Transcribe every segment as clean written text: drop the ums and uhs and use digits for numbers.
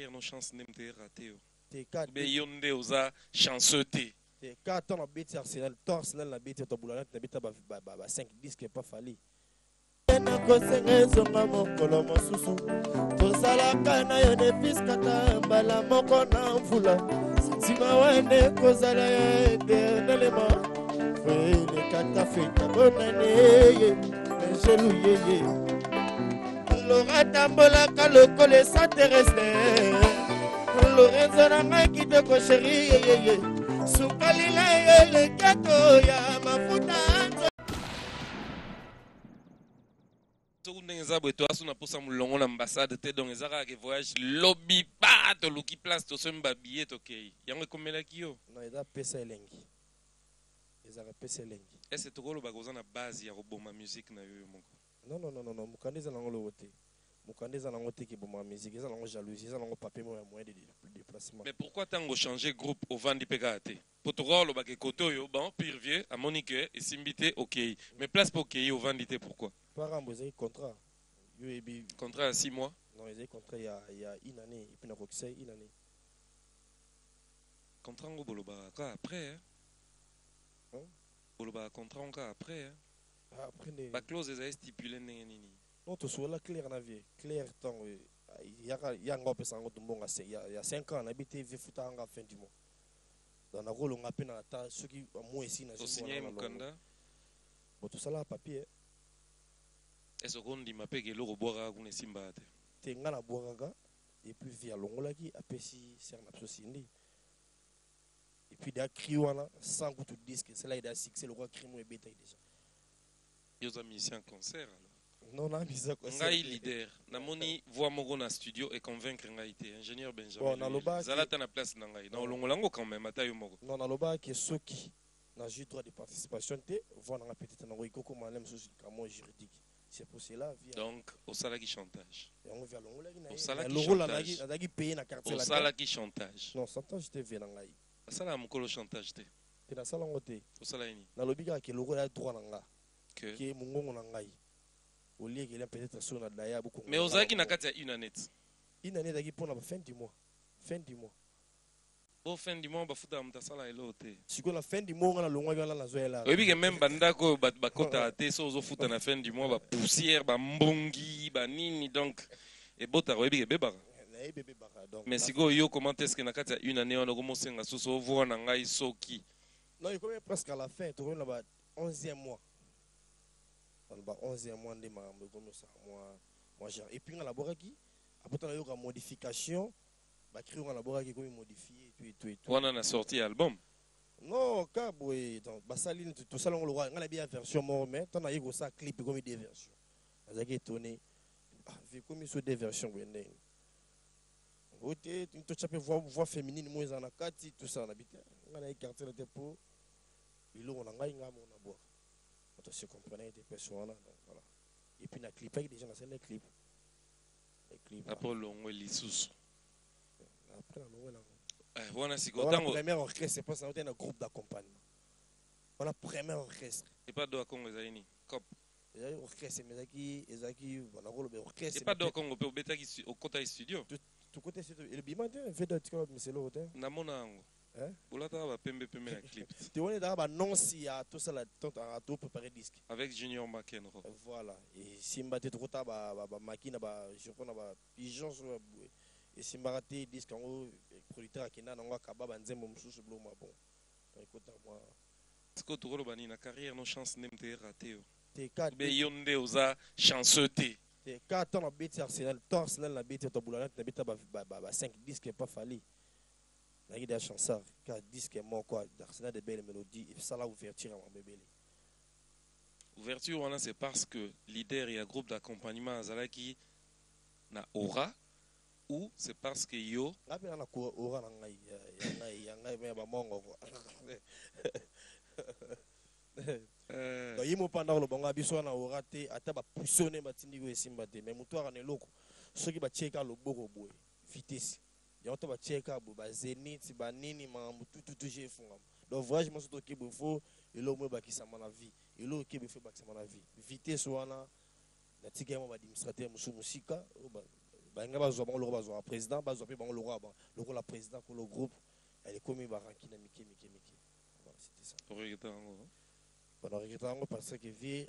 carrière, nos chances n'étaient ratées. T'es 4 Mais yonde osa chanceux. T'es 4 ans à bêter Arsenal. Toi, Arsenal a bêté ton boulot. T'as bêté 5 disques pas fallu. Nakosenga mokolo mosusu tosalaka na yo nepiskata mbala moko na mvula nsima wane kozala ya eternelema elekata feta bonane ye mejelu yeye lora tambolaka lokolo esaterrestre lorenzo na ngai kitoko sheri yeyeye sukalila ye lekiato ya mafuta to asuna posa mulongo na ambassade te donc ezaka ke voyage lobby pa to luki place to semba billet to kei yango komelaki yo non eza pesa elengi ezaka pesa elengi est-ce to kolo bakoza na base ya koboma musique na yo moko non mukande eza nango lokote mukande eza nango te ki boma musique eza nango jalousie eza nango papier moyen de déplacement. Mais pourquoi tango changer groupe au vandi pekate potokolo ba ke koto yo bon pire vieux à Monique et simbité OK mais place pour OK au vandi te pourquoi par exemple vous avez contrat contrat à 6 mois non vous avez contrat il y a une année et puis na kokisa une année contrat ngo boloba ka après hein boloba contrat ngo après hein après ne ba clause est stipulée nini non to sola clair na vie clair tant ya ngo pesa ngo tumbonga il y a 5 ans on habité vie futa nga fin du mois dans la rôle on a peine ata ceux qui moi ici na signé mukanda bon tout ça là papier est-ce qu'on dit ma pege lo boira kuna simba te tenga na boiraga et puis via longolaki apesi ser na sosindi et puis da kriwana sans goût de disque c'est là il a succès le roi crime et bêta déjà yoza musicien concert non na misa concert ngai leader na moni voix moko na studio et convaincre ngai te ingénieur Benjamin bon na loba zalata na place na ngai na longolango quand même atayo moko non na loba que soki na j'ai droit de participation te voir na petite na ikoko malem so kamo juridique. C'est pour cela via donc au salaki chantage. On vient longolaki na. Au salaki chantage. Azaki payer na quartier là. Au salaki chantage. Non, chantage te vient ngai. Asala mukolo chantage te. Te na sala ngote. Au salani. Na lobika ke logo ya droit na nga. Que ke mungongo na ngai. Au lieu qu'il a peut-être sur na daya beaucoup. Mais au salaki na kati ya une année. Une année daki pour la fin du mois. Fin du mois. Au fin du mois bafuta mtasala elote. Siko la fin du mois on a longwa bien la zoela. Oui que même bandako bakota te so zo futa na fin du mois ba poussière ba mbongi ba nini donc et bota oui que beba. Mais siko yo comment est-ce que na kati ya une année on a commencé nga so voir na ngai soki. Non, il est presque à la fin, tu vois là-bas 11e mois. Là-bas 11e mois de ma comme ça moi j'ai et puis on a laboraki après on a eu une modification. Bah créer un laboratoire qui est modifié et tout. On a sorti album. Non, kaboué donc basaline tout ça on le voit on a bien version mort mais on a eu ça clip comme des versions. Ça qui étonné. Vu comme sur des versions bende. Oté tu chapé voix féminine moins en akati tout ça on habite. On a écarté le dépôt. Il on a ngai ngamo na boire. On se comprenait des personnes donc voilà. Et puis na clip avec des gens dans les clips. Les clips. Après longo lisusu. Après la nouvelle. On a la première orchestre, c'est pas ça, on a un groupe d'accompagnement. On a premier orchestre. Et pas de Congo Zaini. Cop. Les orchestre, mais Ezaki, on a rôle orchestre. Et pas de Congo au bêta qui au côté studio. Tout côté studio. Et le bimatin, fait de tika mais c'est l'autre. Namona ango. Hein? Boulata va pembe na clip. Tu vois d'abord non si à tout ça la à tout préparer disque. Avec Junior McEnroe. Voilà. Et Simba te trop ta ba makina ba je connais ba pigeon sur et si maraté disque en haut producteur qui n'a pas kababa nzembo msusu bloma bon écoute moi ce que tu relobani na carrière nos chances n'étaient ratées t'es 4 be yonde oza chanceux t'es 4 ans à bêter Arsenal Arsenal la bêter to boulana na bêter ba 5 disques pas fallu na guide chanceur 4 disques mon quoi d'Arsenal de belles mélodies et ça la ouverture à mon bébé ouverture on c'est parce que leader et un groupe d'accompagnement azalaki na aura ou c'est parce que yo ngapi na ko ora na ngai ya ngai ba mongo yimo panda lo bonga biso na ora te ata ba puissonner batindi ko esimba te mais mutoara ne loko soki ba cheka lo boko boy vitesse ya to ba cheka ba zenith ba nini ma tout j'ai fungam donc voyage mo soto ke bofo elo mo ba kisama na vie elo ke bofo ba kisama na vie vitesse wana na tika mo ba administrateur musu musika Banga bazwa bango loko bazwa président bazwa pe bango loko la président pour le groupe elle est commis baranki na miki. Voilà, c'était ça. On regrette encore parce que vie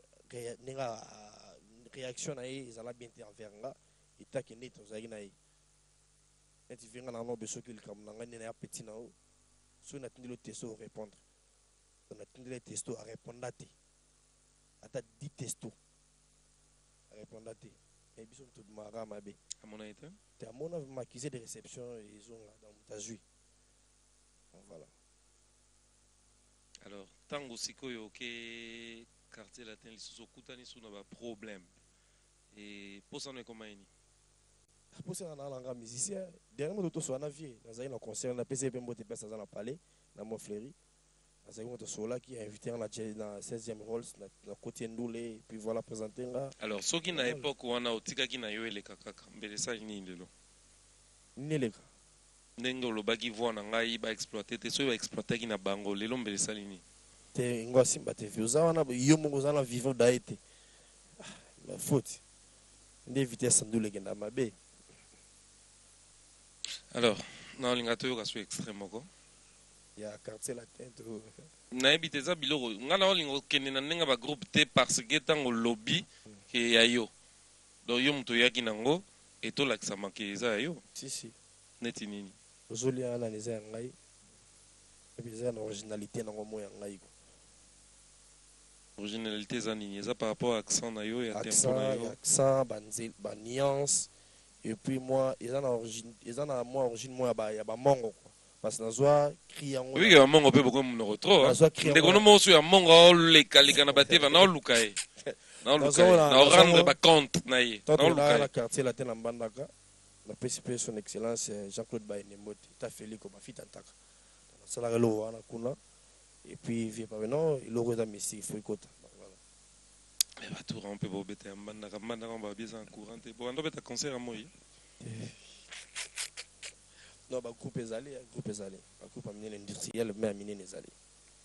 nenga réaction na ils alla bien envers nga eta que net ozaki na et tu viens na beso qu'il comme na ngani na petit na o so na tindi le testo répondre on a tindi le testo à répondre à ata 10 testo à répondre à et biso tout mara mabe à mon été à mon avis m'accusé de réception ils ont dans Moutazoui. Voilà. Alors tango sikoyo ke quartier latin lisusu kutani suna ba problème et pour ça on est comment ini pour ça on a un musicien dernièrement tout soit na vie dans un concert na PCP mbote pesa za na palais na mon fleury dans un autre sola qui a invité dans 16e rôle na côté Ndoulé puis voilà présenter nga alors ce qui na époque wana otika ki na yo ele kaka mbele sa ni lelo neleka ndenge olobaki voix na ngai ba exploiter te so ba exploiter ki na bango lelo mbele sa lini te ngo simba te viuza wana yo mongo za na vivre daite la faute ndé vitesse Ndoulé genda mabe. Alors, non, lingato yoka so extrême ko. Ya quartier latin to. Na ebite za biloko. Ngana olingo kende na nenga ba groupe te parce que tango lobby ke ya yo. Do yo mto yaki nango et to lakisa makeza yo. Si. Neti nini. Ozoli ana neza ngai. Ebisa na originalité nango mo ya ngai ko. Originalité za nini za par rapport à accent na yo ya tempo na yo. Accent, ba nuance. Et puis moi, ils en ont moi origine moi ya ba mongo quoi. Parce que nazwa cri en oui ya mongo pe beaucoup mon retro. De kono mo so ya mongo le kalika na bateva na lukai. Na lukai. Na rendre ba compte na ye. Na lukai na quartier latin na Mbandaka. La PCP son excellence Jean-Claude Bayenemote. Ta feli ko ba fitantaka. Na sala relo wana kuna. Et puis vie pas non, il aurait dans Messi faut écouter. Mais va tout romper pour bêter Mbandaka on va bien en courant et bon on doit être concert à moi. Non, ba groupe ezali, ba groupe amine industriel mais amine ezali.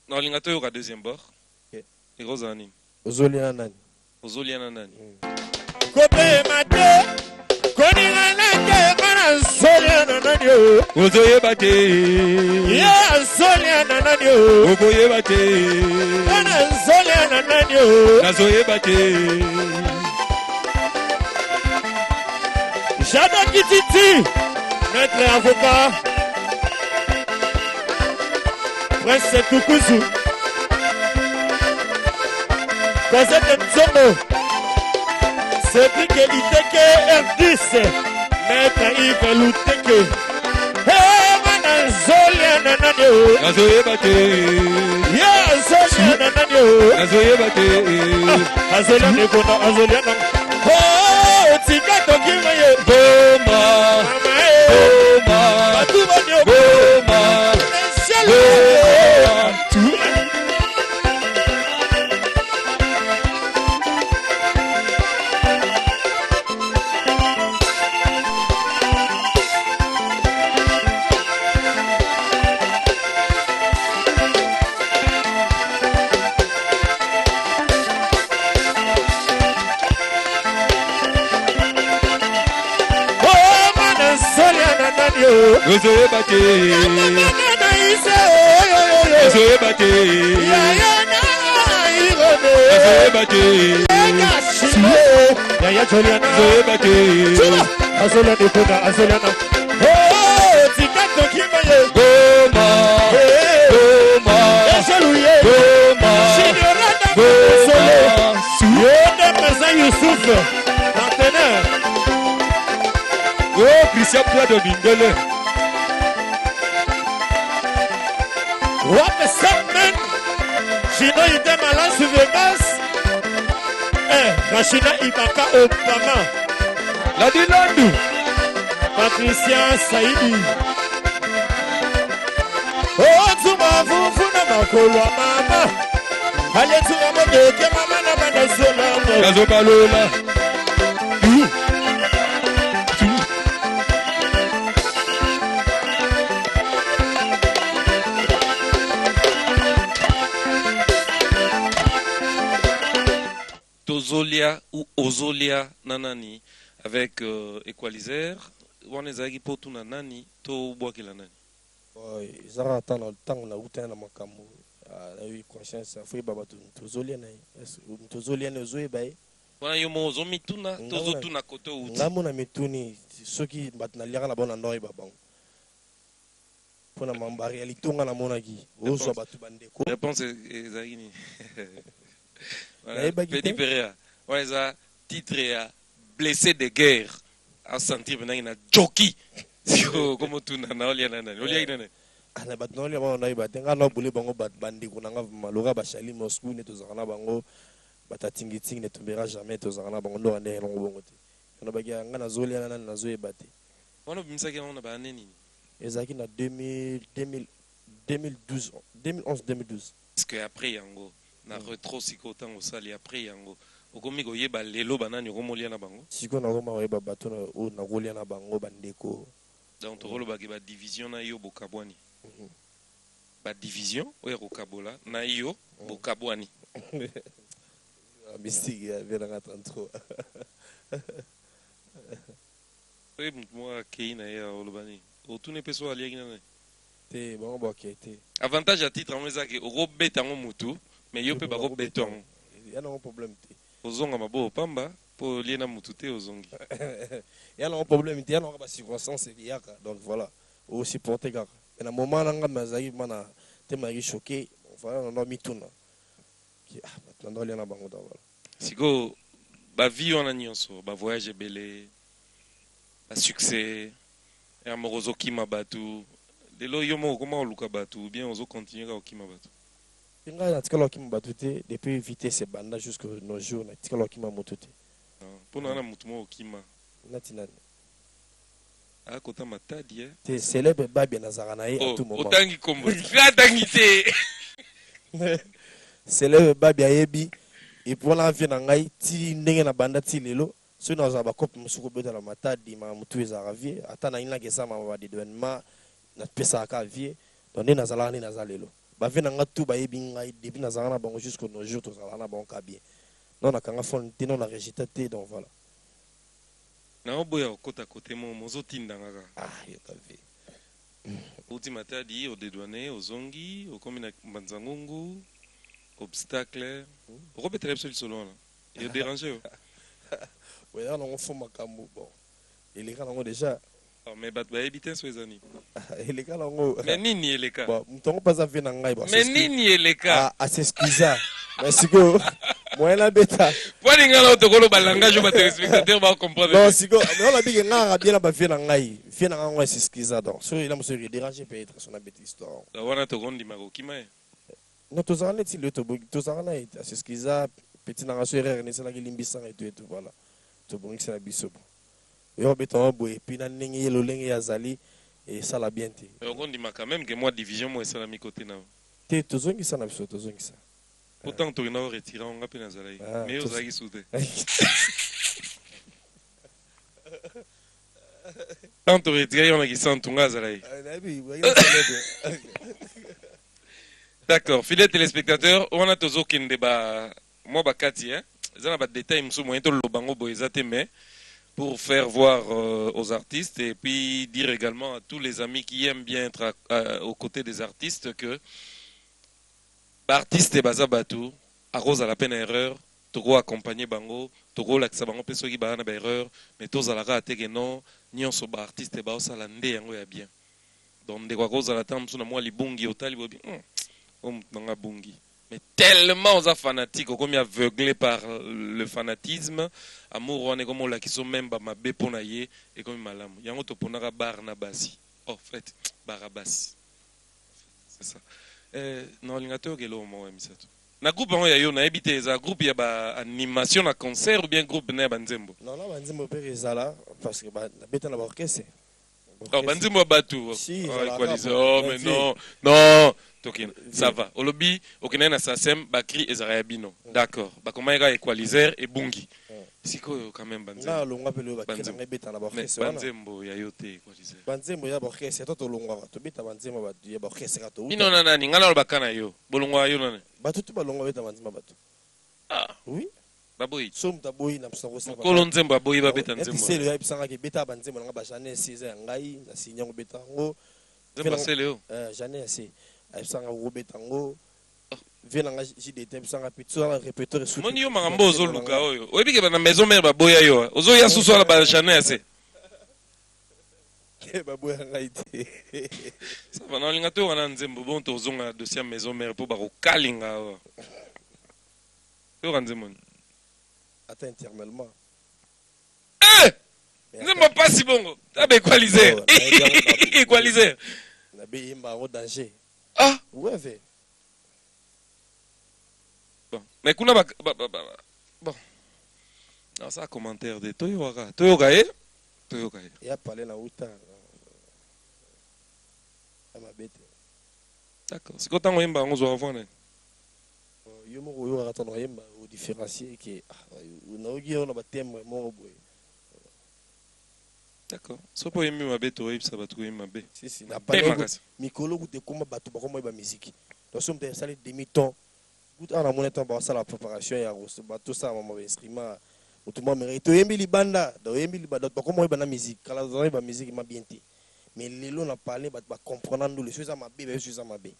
Non, lingato yoka deuxième bord. OK. Et Rosani. Ozoliana nani? Ozoliana nani? Kope mate. Konina nake kana Zoliana nani yo. Ozoye bate. Ya Zoliana nani yo. Oboye bate. Kana Zoliana nani yo. Nazoye bate. Jada Kititi, maître avocat, Prince Tukuzu, Cosette Nzongo, Cédric Eliteke R10, maître Yves Louteke, Mana Zoliana Nanyo, Nazoye bate. Ya Zoliana Nanyo, Nazoye bate. Azoliana Kono, Azoliana. Oh, Tikato Kimaye, Boma, Boma, Boma, Ozoye bate. Ozoye bate. Ozoye bate. Ozoye bate. Goma, Goma, oh, Christian Pierre de Mingele. What the segment? Chino était malade sur Vegas. Rachina Ibaka Obama. La Dilandu. Patricia Saïdi. Oh, tu m'as vu na makolo mama. Allez, tu m'as dit que maman n'a pas de sola. Kazo Balola. Tozolia ou Ozolia nanani avec Equalizer. On est allé pour tout nani, tout bois qui la nani. Zara tant na uta na makambo. Na eu conscience foi baba tozoliana tozoliana zoe bai. Wana yo mo zo mituna, tozo tuna koto uti. Ngamu na mituni soki bat na liaka na bona ndoi babango. Pona mambari alitunga na monaki. Ozo batu bandeko. Réponse est Zagini. Petit Perea. Ouais, ça titre à blessé de guerre. À sentir maintenant na jockey. Comme tout na olia na olia ina. Ana bat no olia na iba tenga no bule bango bat bandeko nanga malora ba shali Moscou ne tozana bango batatingi tingi ne tombera jamais tozana bango ndo ande longo bongo te. Kana bagia nga na zolia na zoe bate. Wana bimsaki on na ba neni. Ezaki na 2012 2011 2012. Parce que après yango na retro siko tango sali après yango. Okomi ko yeba lelo banani okomolia na bango. Siko na roma yeba bato na o na golia na bango bandeko. Donc to rolo ba division na yo bokabwani. Ba division oya kokabola na yo bokabwani. Mystique ya vena ngata moi keina ya olobani. Otune peso ali ngina. Te bon ba kete. Avantage à titre en ezaki robeta ngo mutu mais yo pe ba robeton. Ya na problème te. Ozonga mabo pamba po liena mutu te ozongi. Ya na problème te ya na ba circonstance yaka donc voilà. Au supporter kaka. Mais na moment nanga mazaki mana te mari choqué voilà na mituna. Maintenant liena bango da voilà. Siko ba vie on a nyonso ba voyage belé ba succès et amoroso kima batu de lo yomo comment on luka batu bien ozo continuer ka kima batu inga na tikalo kima batu te depuis vitesse banda jusqu'à nos jours na tikalo kima moto te pona na mutu mo kima natina a kota matadi te célèbre babia na zarana e à tout moment otangi kombo ratangi te célèbre babia yebi et pour la vie na ngai ti ndenge na banda ti lelo so na za ba kope musuko beta na matadi ma mutu ezara vie ata na ina kesa ma ba d'événement na pesa ka vie donc na zala ni na zalelo ba vie na nga tu ba yebi ngai depuis na zala na bango jusqu'au nos jours to zala na bango ka bien non na kanga fon te non na résultat te donc voilà na oboya okota kote mo mozo tinda ngaka yo ta vie uti matadi o dédouané ozongi okomi na mbanzangungu obstacle robetele biso lisolo wana yo déranger ouais là on fait makambo bon eleka nango déjà mais bat ba ebite so ezani eleka nango mais nini eleka bon mtongo paza vie na ngai ba mais nini eleka à s'excuser merci go moi la beta wani ngala otokolo ba langage ba téléspectateur ba comprendre non sigo mais on a dit que nga bien ba vie na ngai vie na ngai s'excuser donc so il a monsieur déranger peut-être son bête histoire la wana to gondi makokima non to zana ti le to zana à s'excuser petit na raso erreur ne sala limbisa et tout voilà to bon que c'est la biso yo beto boy puis na ndenge lo lenge ya zali et ça la bien te okondi maka même que moi division moi ça la mi côté na te tozongi ça na biso tozongi ça pourtant to ina retirer on ngapi na zalai mais yo zaki soute tant to retirer on a qui sent tunga zalai d'accord fidèles téléspectateurs on a tozo kende ba moi bakati hein zana ba détail musu moyen to lobango boyezate mais pour faire voir aux artistes et puis dire également à tous les amis qui aiment bien être aux côtés des artistes que l'artiste est bazabatu arrose à la peine erreur toko accompagner bango toko lakisa bango peso ki bana ba erreur mais tous à la rate que non nyonso ba artiste ba osala nde yango ya bien donc de quoi cause à la temps na moi libungi otali bobi nanga bungi mais tellement aux fanatiques comme aveuglés par le fanatisme amour on est comme la qui sont même ba mabe pona ye et comme malamu yango to ponaka Barnabasi en fait Barabasi c'est ça non lingateur que lo mo misato na groupe on ya yo na ebité za groupe ya ba animation na concert ou bien groupe na banzembo non là banzembo pe ezala parce que ba beta na orchestre oh banzembo batu si oh mais non non Tokina, ça va. Olobi, okina na sasem, bakri ezara bino. D'accord. Bakoma ega equalizer et bungi. Siko quand même banzembo. Na longa pelo bakina na beta na orchestre. Banzembo ya yote equalizer. Banzembo ya orchestre to longa to beta banzembo ba ya orchestre to. Ino na nani ngala bakana yo. Bolongwa yo nani? Batu tu balonga beta banzembo batu. Ah. Oui. baboyi so mutaboyi na msango sa kolo nzembo aboyi babeta nzembo selo ya bisanga ke beta ba nzembo nga ba Janet César ya ngai na sinya ngo beta ngo nzembo selo Janet C bisanga ngo beta ngo vient nga JDT bisanga pitso na répéteur sous moni yo makambo ozoluka oyo oyebike bana maison mère baboya yo ozoya susu ala ba Janet C baboya ngai te ça va na linga to wana nzembo bon to zonga dossier maison mère po ba ko kalinga yo nzembo ata internellement nzembo pasi bongo tabe equaliser equaliser na be imba au danger ouais ve bon mais kuna bon non ça commentaire de toyoka ya parler na uta ama bete d'accord siko tango yemba ngo zo avone yo mo yo rata no yemba o différencier que na ogi on ba thème mo boy d'accord so po yembi mabeto oyebisa batu yemba be si na pas mikolo ku te koma batu ba koma ba musique donc so mte sala demi temps good ana mon temps ba sala préparation ya rosto ba tout ça mama instrument autrement mérite yembi libanda do yembi libanda ba koma ba na musique kala zo ba musique ma bien te mais lelo na parler ba comprendre les choses à ma bé les choses à ma bé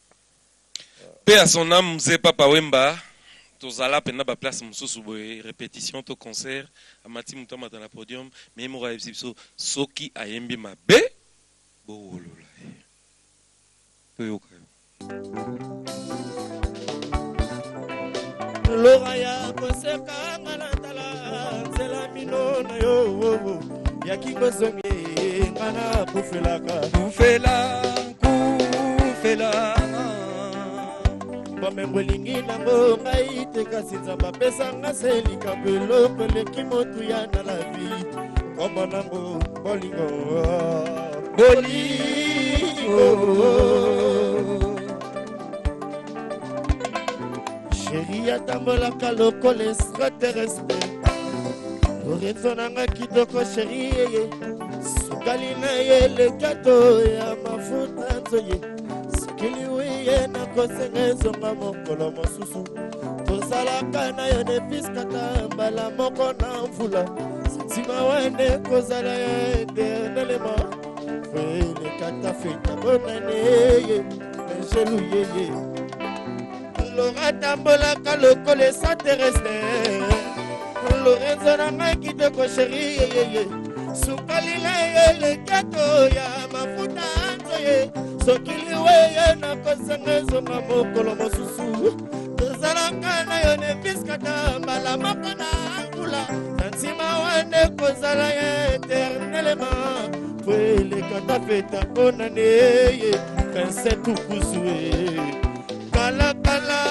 paix à son âme mzee papa wemba tozala pena ba place mususu boye répétition to concert amati mutu amata na podium mais mo ra biso soki ayembi mabe bo wolola toyoka loraya koseka ngalantala nzela mino na yo yaki kosongi ngana kufelaka kufela bamengwelingi nango ngai te kasi nzambe apesanga se likambo eloko eleki motuya na la vie kombo nango bolingo sheri atambolaka lokola extraterrestre lorenzo nanga kitoko sheri yeye sukali na ye lekato ya mafuta nzoye kiliwiye na kosenga ezonga mokolo mosusu tozalaka na yo nepiskata mbala moko na mvula santima wane kozala ya eternelema foelekata feta bonane ye angelu yeye lora tambolaka lokolo extraterrestre lorenzo na ngai kitoko sheri yeyeye sukali na ye lekato ya mafuta nzoye sokili weye na kosenga ezonga mokolo mosusu tozalaka na yo nepiskata mbala moko na mvula na ntima wane kozala ya eternelema po elekata feta mponane ye kanse tukusu kalakala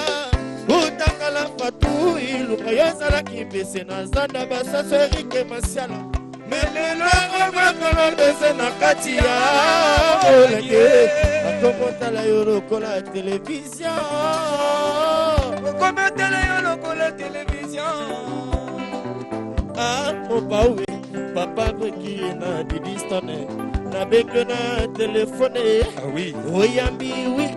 utakala fatu ilunga yo ezalaki pese na zanda basaso erike masiala melelo makolo bese na kati ya olenge akomotala yo lokola televizio okomotala yo lokola televizio mopawe papa kweki na didistane na benge na telefone oyambi wi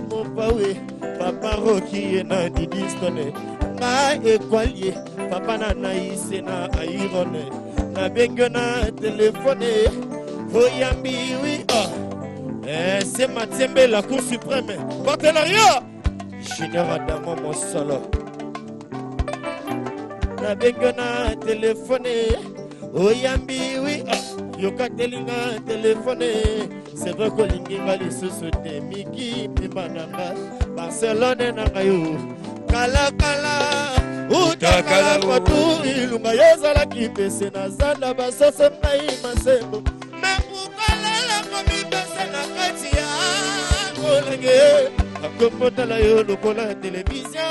mopawe papa roki na didistane na ekwalier papa na naise na airone na benge na telefone oyambi wi c'est Mathiembe la Cour suprême partenariat Junior Adamo Mosolo na benge na telefone oyambi wi yokatelinga telefone c'est vrai kolinginga lisusu te miki pimananga Barcelone na ngayo kalakala utakala kwatu ilunga yozalaki pese na zanda basoso ngai masembo me ukalela komipese na kati ya kolenge akomotala yo lokola televizio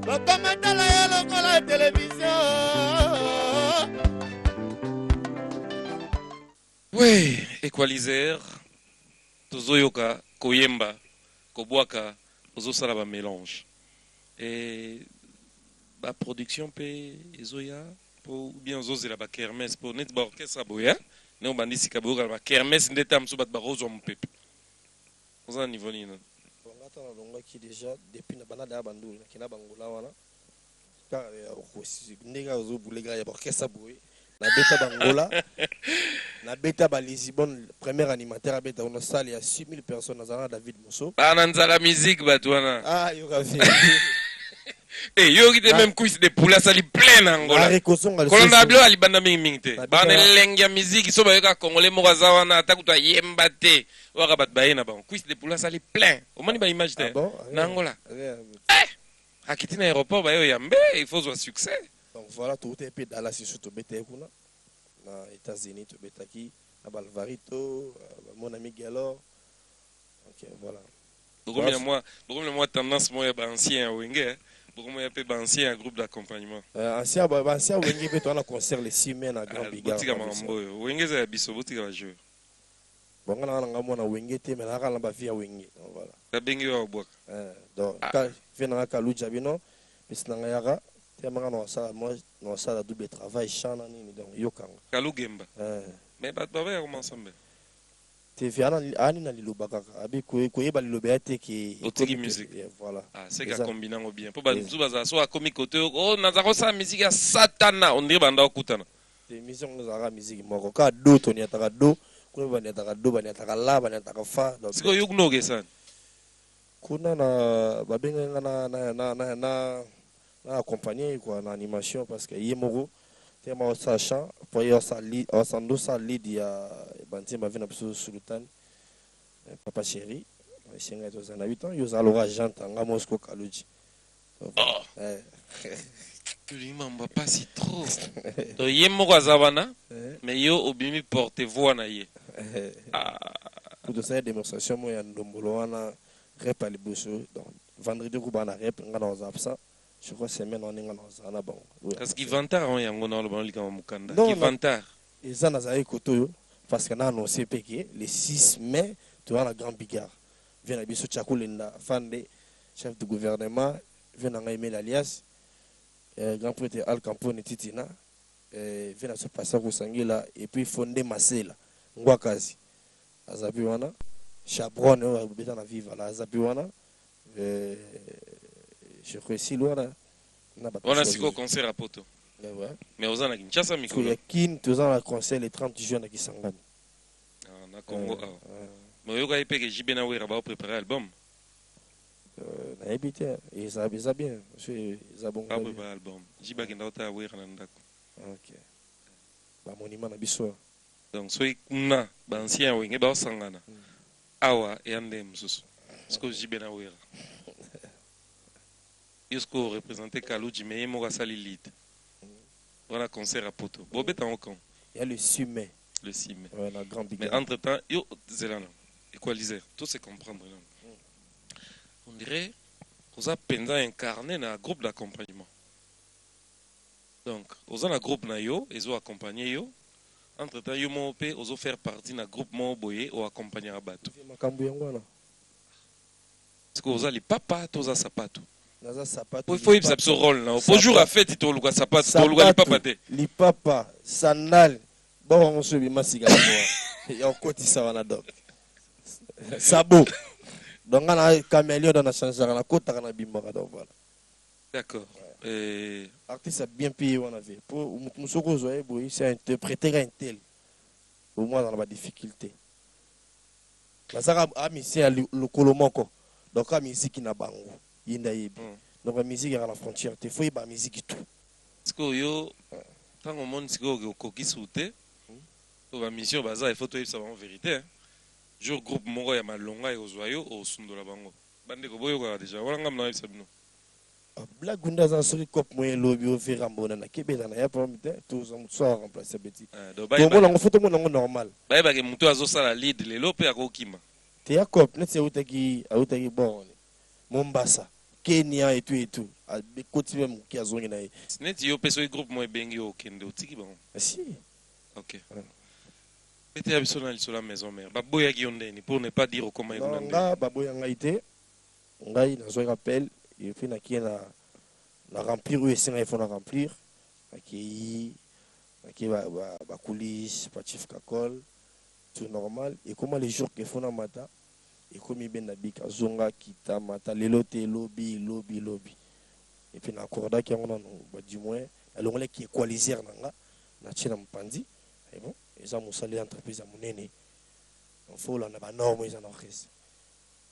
bakomotala yo lokola televizio. Oui, equalizer tozoyoka koyemba kobwaka ozosala ba mélange et ba production pe ezoya pour bien ozozela ba kermesse pour net ba orchestre boya ne obandisi kaboka ba kermesse ndeta mso bat ba rozo mpepe oza niveau nini qui déjà depuis na bana da bandu na kina bangola wana ka aussi ndega zo bulega ya orchestre boy na beta bangola na beta ba Lisbonne premier animateur beta on salle il y a 6000 personnes na David Mosso Ananza la musique batwana. ah yo ka Eh yo qui même quiz de poula sali plein Angola. Kolonda blo ali banda mingi te. Bana lengia musique so ba yoka congolais mo kazawana atakuta yemba te. Waka bat baina ba. Quiz de poula sali plein. O mani ba image te. Na Angola. Akitina aéroport ba yo yambe, il faut un succès. Donc voilà tout est peu Dallas surtout bete kuna. Na États-Unis to betaki na Balvarito, mon ami Gallo. OK, voilà. Beaucoup de moi tendance moi ba ancien wenge. Beaucoup moi peu ancien groupe d'accompagnement. Ancien wenge peut on a concert les 6 mai na Grand Bigard. Botika mambo wenge za biso botika ba jeu. Bon on a mona wenge te mais na kala ba via wenge. Voilà. Ta bengi wa bwaka. Donc ka fena ka luja bino bisnanga yaka te manga no sa moi no sa la double travail chana nini donc yokanga. Kalugemba. Mais bat ba ya ensemble. Te fiana ani na liloba kaka abi koyeba liloba te ki otiki musique. Voilà. Ah c'est ka combinant bien. Pour ba zuba so a komi côté oh na za ko sa musique ya satana on dirait banda okutana. Te mission za musique moko ka do to ni ataka do kuna ba ni ataka do ba ni ataka la ba ni ataka fa donc. Siko yugno gesan. Kuna na babenga na accompagner quoi na animation parce que yemoko tema osasha pour yo sa lead osando sa lead ya banti ma vina biso sultan papa chéri senga to zana 8 ans yo za lora janta nga Mosco Kaluji Tu m'en pas si trop. Donc yemoko azabana mais yo obimi porte-voix na ye. Pour de cette démonstration moi ya ndombolo wana rep à liboso donc vendredi ko bana rep nga na absent je crois semaine on nga na zana bon parce que vantar on yango na lo lika mukanda qui vantar ezana za ekoto parce que na annoncé peke le 6 mai tu vas la Grand Bigard vient na biso Chakulenda Fande chef de gouvernement vient na Emile Alias grand prêtre Al Campone Titina vient na se passer ko sangila et puis fondé Masela ngwakazi azabi wana Chabron beta na viva la azabi wana je crois si loin on a siko concert à Poto mais aux ana Kinshasa mikolo ya kin tous ans la concert le 30 juin na Kisangani na Congo mais yo ka epeke jibe na wera ba préparer album na ebité et ça bien c'est ça bon ba préparer album jiba kenda ota wera na ndako OK ba monument na biso donc soy kuna ba ancien wenge ba sangana awa et ande msusu siko jibe na wera Yosko représenté Kaluji mais moi sali lead. Voilà concert à Poto. Bobet en camp. Il y a le 6 mai. Le 6 mai. Ouais, la grande mais entre-temps, yo zelana. Équaliser, tout c'est comprendre. On dirait qu'on a pendant incarné dans un groupe d'accompagnement. Donc, on a un groupe na yo, ils ont accompagné yo. Entre-temps, yo mo pe, ils ont faire partie d'un groupe mo boye ou accompagner à bateau. Parce que vous avez les papas, tous à sapato. Il faut y ce rôle là. Bonjour à fait, tu as sapato, tu as papa te. Les papa, sandal, bon on se bima cigare. Il y a encore ça wana donc. Sabo. Donc on a caméléon dans la chanson na kota na bimba donc voilà. D'accord. Artiste a bien payé on avait. Pour Musoko Zoé boy, c'est interpréter un tel. Au moins dans la difficulté. La sara a mis c'est le kolomoko. Donc la musique na bango. Donc la musique à la frontière, il faut y avoir la musique tout. Parce que yo, tant au monde c'est que coquille sauté, la mission baza il faut tout savoir en vérité. Jour groupe moro ya malonga et ozoyo au sundo la bango. Bande ko boyo ka déjà wala ngam na yebisa bino. Blague gunda za sori cop moyen lobby au faire ambona na kebela na ya pomite tous on soit remplacer petit. Donc on photo mon normal. Ba ke muto azo sala lead lelo pe akokima. Te ya cop net c'est outaki bon. Mombasa, Kenya et tout. Mais côté même qui a zone naï. Net yo peso groupe moi bengi au kende otiki bon. Si. OK. Était absolument sur la maison mère. Baboya qui ondeni pour ne pas dire comment il ondeni. Nga baboya ngaité. Ngai na zo rappel et puis na qui na remplir et c'est il faut na remplir. Qui coulisses, pas chief kakol, tout normal et comment les jours que font na mata ekomi benda bika zonga kita mata lelo te lobby et puis na accorda qui on a du moins alongole qui équaliser nanga na china mpandi et bon ils ont mosali entreprise à monene on faut là na ba norme ils en orchestre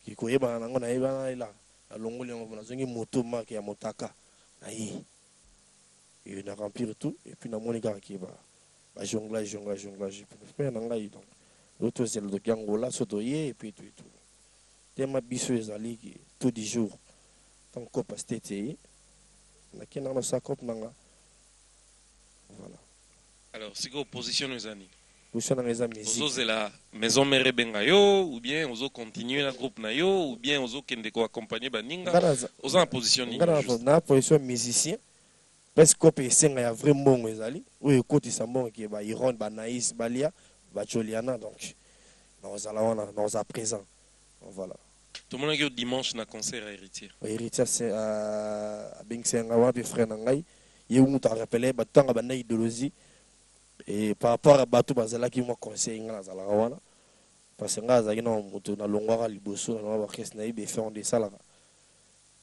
qui koyeba nango na yeba la alongole on na zongi moto marque ya motaka na yi et na remplir tout et puis na monika qui ba jonglage puis nanga yi donc l'autre c'est le gangola sotoye et puis tout tema biso ezali tout du jour tant que pastété na kina na sakop nanga voilà. Alors si go position nos amis position na les amis ozo zela maison mère benga yo ou bien ozo continuer na groupe na yo ou bien ozo kende ko accompagner baninga ozo en position ni na position musicien parce que pe senga ya vrai mbongo ezali ou ekoti sa mbongo ki ba iron ba naïs balia ba joliana donc nous allons présent voilà. Tout le monde a dimanche na concert à Héritier. Héritier c'est à Bingsenga wa pe frère nangai yewu ta rappeler batanga bana idéologie et par rapport à bato bazala ki mo conseil ngala zala wana parce que ngaza kina moto na longwaka liboso na ba orchestre na ibe faire des salaka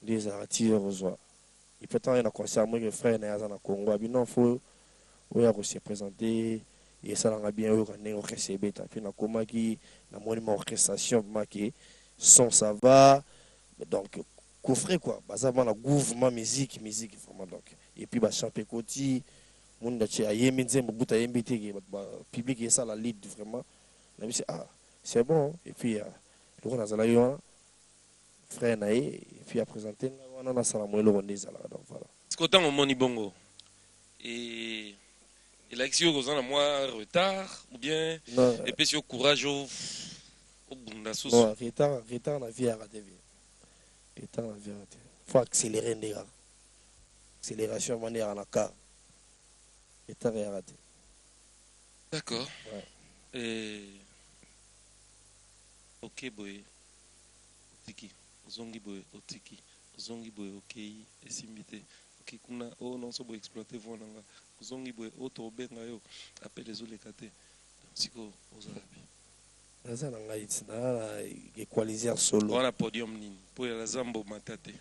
des artistes rejoint il peut être na concert moi que frère na yaza na Congo abino faut oya ko se présenter et ça l'a bien eu quand on orchestre beta puis na komaki na moni ma orchestration maki son ça va donc coffret quoi bazama na gouvernement musique vraiment donc et puis ba chanter koti monde da chia yemi nzembo buta yembite public et ça la lead vraiment là ah c'est bon et puis le on a zala yo frère nae et puis à présenter on a ça la moelle rondezala donc voilà ce qu'autant au moni bongo et l'élection aux en moi retard ou bien non, et puis sur courage au bunda sous non retard na vie à rater retard na vie à rater faut accélérer ndega accélération manière en car retard à rater d'accord ouais. Et ok boy tiki zongi boy otiki zongi boy ok esimbité ok kuna oh non so boy exploiter voilà zongi boy auto benga yo appelle les olekate siko ozabi naza na ngai na equaliser solo on a podium nini po ya zambo matate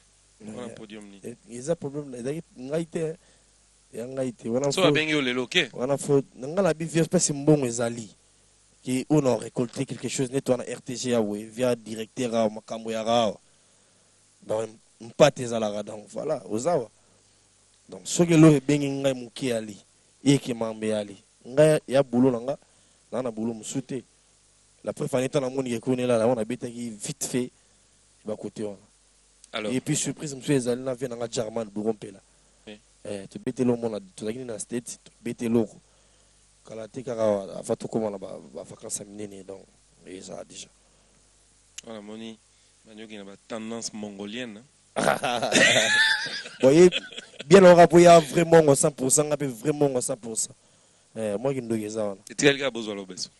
on a podium nini eza problème na ngai te ya ngai te wana so abengi yo lelo ke wana faut nga la bi vie parce mbongo ezali qui on a récolté quelque chose net on a RTG ya we via directeur à makambo ya rao donc mpate ezalaka donc voilà ozawa donc soki lo ebengi ngai moke ali eke mambe ali ngai ya boulot nanga na boulot musute la préférence dans le monde qui connaît là on a bêté qui vite fait va côté on alors et puis surprise monsieur ezali na vient na German burompe là tu bêté lo monde tu la na state tu bêté lo kala te kaka va to comment là ba vacances minene donc et ça déjà voilà moni manyoki na ba tendance mongolienne voyez bien on a vraiment 100% on vraiment 100% moi qui ndoki ça on et tu quelqu'un a besoin l'obeso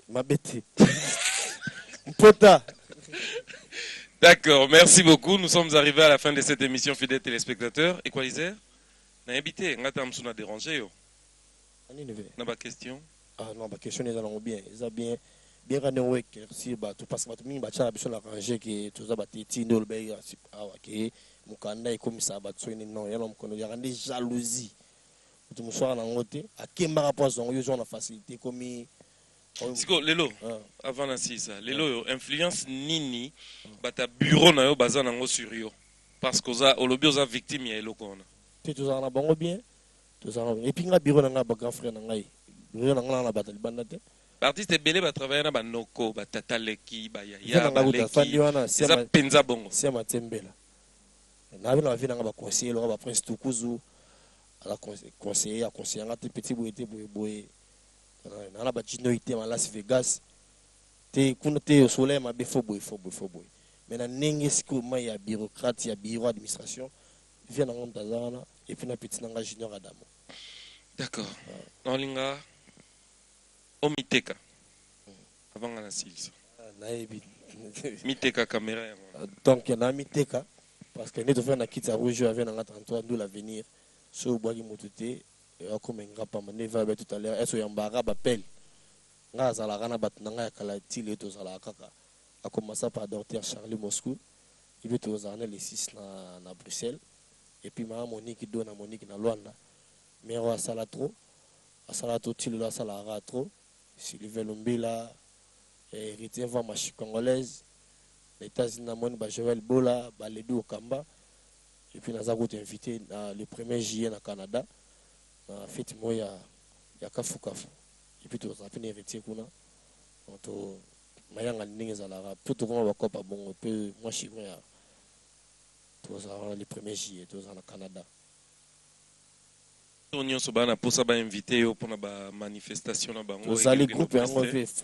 ma bête Mpota. D'accord, merci beaucoup. Nous sommes arrivés à la fin de cette émission, fidèles téléspectateurs. Equalizer, on a invité, on a dérangé. On a pas question. Ah non, la question est dans bien. Ils ont bien quand on éclairci tout parce que tout ba chala biso la ranger que tout ça ba titi ndol be ah OK mukanda e comme ça ba tsoni non ya l'homme kono ya rende jalousie. Tout mo soir na ngote akemba rapport zongo yo na facilité comme Siko lelo avant na sisa lelo influence nini bata bureau na yo baza nango sur yo parce que za olobi oza victime ya eloko na tout ça na bango bien tout ça et puis nga bureau na nga ba grand frère na ngai bureau na nga na bata libanda te artiste belé ba travailler na banoko batata leki ba ya ba leki ça penza bongo c'est matembela na bino vie na nga ba conseiller ba prince tukuzu ala conseiller ya conseiller nga te petit boye na ba chino ite ma Las Vegas te kuna te au soleil ma be fo boy mais na nenge siko ma ya bureaucrate ya bureau administration vient na ngomta zana et puis na petit nanga junior Adamo d'accord olinga omiteka avant na silsa na ebi miteka caméra donc na miteka parce que neto faire na kit ya rouge avec na ngata Antoine l'avenir so boagi motuté comme un pas mané va tout à l'heure est-ce yambara appel nga zala kana bat nanga ya kala tile to zala kaka a commencé par docteur Charlie Moscou. Il veut aux années les 6 à Bruxelles. Et puis ma Monique donne à Monique na Luanda. Mais on a Salatro. À Salatro, Tilo la Salara trop. Sylvain Lumbila, héritier de la congolaise. Les États-Unis, Joël Bola, Baledou Okamba. Et puis nous avons invité le 1er juillet au Canada. Effectivement, il y a Kafu Kafu. Et puis nous avons fait héritier kuna. Donc, mayanga ndenge zalara. Tout le monde va copa bon. Peu moi je suis le 1er juillet au Canada. Nous avons invité pour la manifestation. Nous allons grouper un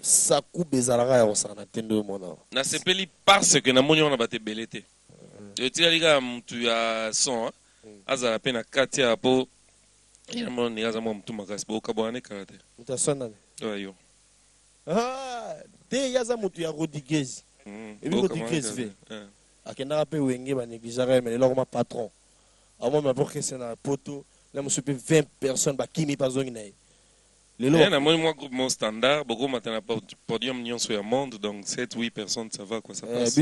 sakou bezalaka ya osana tendo mona. Na sepeli parce que na moni on a battu belete. Tu as dit tu as son azala pena katia po ya moni azamo mtu makasi bo kabwane karate. Mutasona ne. Ayo. Ah, te yaza mutu ya Rodriguez. Et puis Rodriguez fait. Akenda pe wenge ba négligera mais là comme patron. À moi mais pour que c'est na poto, là monsieur peut 20 personnes ba kimi pas zongi na. Il y a un groupe standard, beaucoup maintenant podium Nyon sur le monde, donc 7-8 personnes, ça va quoi, ça passe.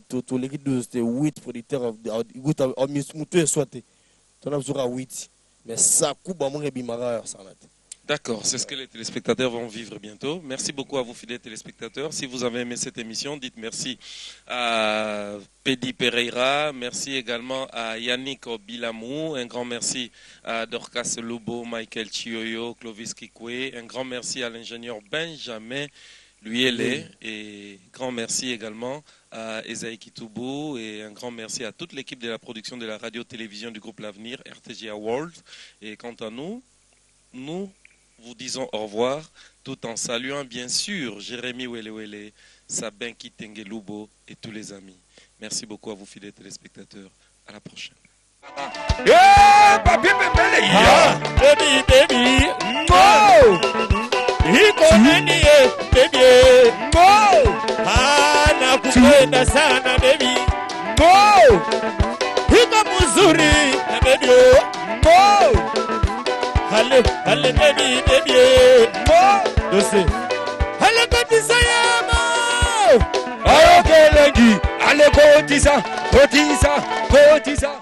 Tout l'équipe de 8 producteurs, mutué soit. Tu as 8, mais ça coupe à mon ébimara. D'accord, c'est ce que les téléspectateurs vont vivre bientôt. Merci beaucoup à vous, fidèles téléspectateurs. Si vous avez aimé cette émission, dites merci à Pedi Pereira, merci également à Yannick Bilamou, un grand merci à Dorcas Lubo, Michael Chioyo, Clovis Kikwe, un grand merci à l'ingénieur Benjamin Luyele, et grand merci également à Esaïe Kitoubou, et un grand merci à toute l'équipe de la production de la radio-télévision du groupe L'Avenir, RTGA World. Et quant à nous vous disons au revoir, tout en saluant bien sûr Jérémy Welewele, Sabin Kitengelubo et tous les amis. Merci beaucoup à vous, fidèles téléspectateurs. À la prochaine. Allez, baby, dossier. Allez, petit sayama. Allez, Kelengi. Allez, Kotisa.